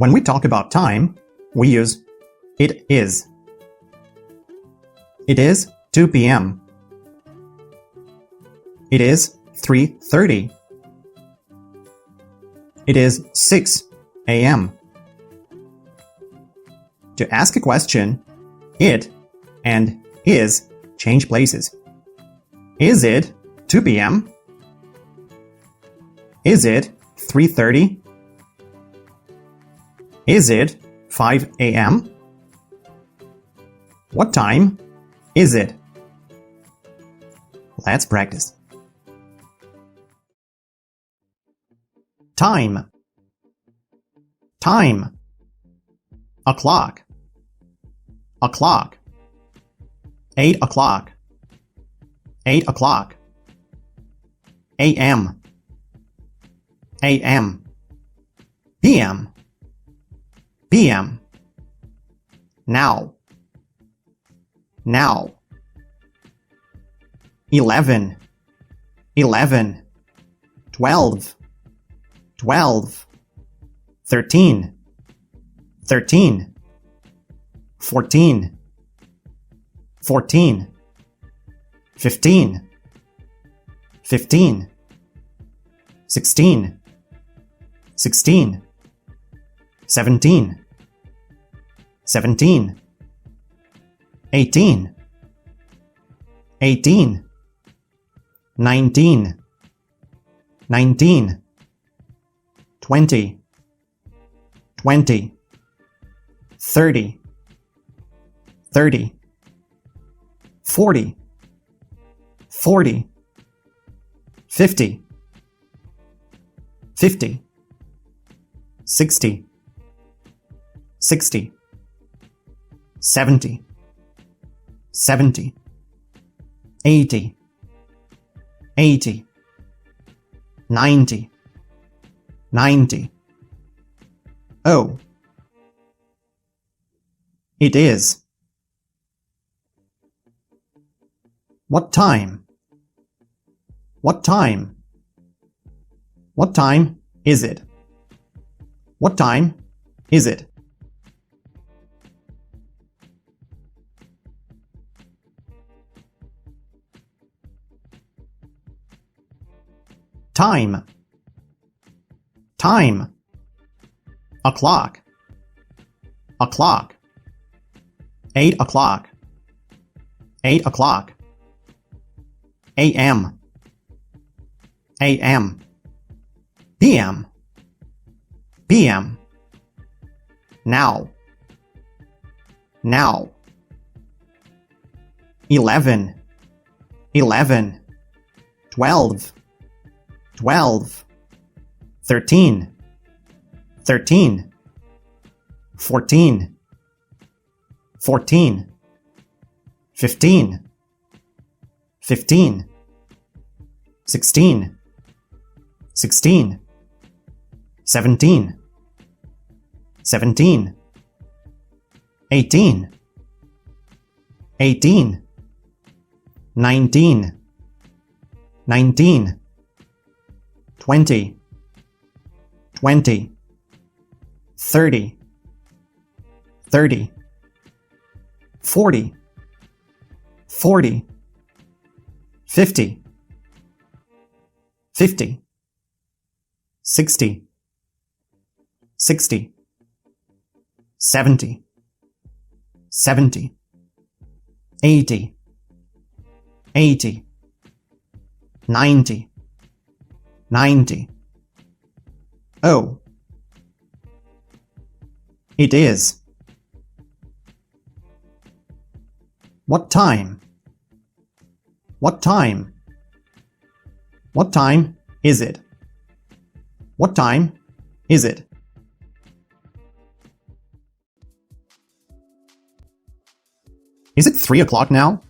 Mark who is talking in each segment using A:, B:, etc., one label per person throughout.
A: When we talk about time, we use it is. It is 2 p.m. It is 3:30. It is 6 a.m. To ask a question, it and is change places. Is it 2 p.m.? Is it 3:30? Is it 5 a.m.? What time is it? Let's practice. Time. Time. O'clock. O'clock. 8 o'clock. 8 o'clock. A.M. A.M. P.M. P.M. Now. Now. 11. 11. 12. 12. 13. 13. 14. 14. 15. 15. 16. 16. 17. 17. 18. 18. 19. 19. 20. 20. 30. 30. 40. 40. 50. 50. 60. 60. 70. 70. 80. 80. 90. 90. Oh. It is. What time? What time? What time is it? What time is it? Time. Time. O'clock. O'clock. 8 o'clock. 8 o'clock. A.M. A.M. P.M. P.M. Now. Now. 11. 11. 12. 12. 13. 13. 14. 14. 15. 15. 16. 16. 17. 17. 18. 18. 19. 19. 20. 20. 30. 30. 40. 40. 50. 50. 60. 60. 70. 70. 80. 80. 90. 90. Oh. It is. What time? What time? What time is it? What time is it? Is it 3 o'clock now?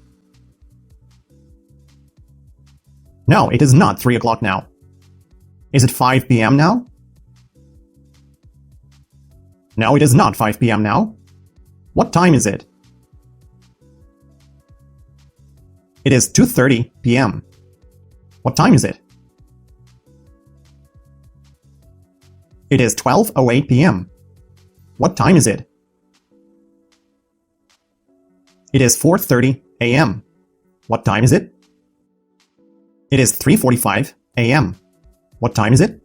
A: No, it is not 3 o'clock now. Is it 5 p.m. now? No, it is not 5 p.m. now. What time is it? It is 2:30 p.m. What time is it? It is 12:08 p.m. What time is it? It is 4:30 a.m. What time is it? It is 3:45 a.m. What time is it?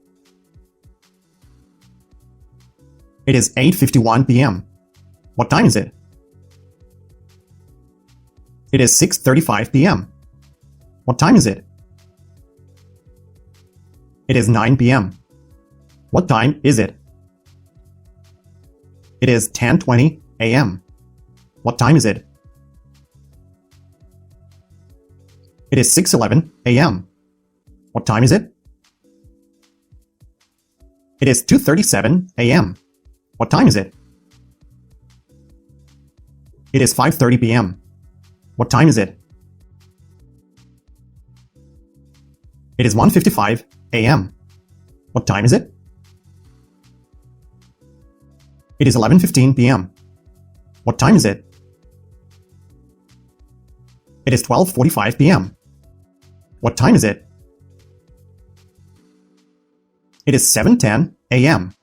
A: It is 8:51 p.m. What time is it? It is 6:35 p.m. What time is it? It is 9 p.m. What time is it? It is 10:20 a.m. What time is it? It is 6:11 a.m. What time is it? It is 2:37 a.m. What time is it? It is 5:30 p.m. What time is it? It is 1:55 a.m. What time is it? It is 11:15 p.m. What time is it? It is 12:45 p.m. What time is it? It is 7:10 a.m.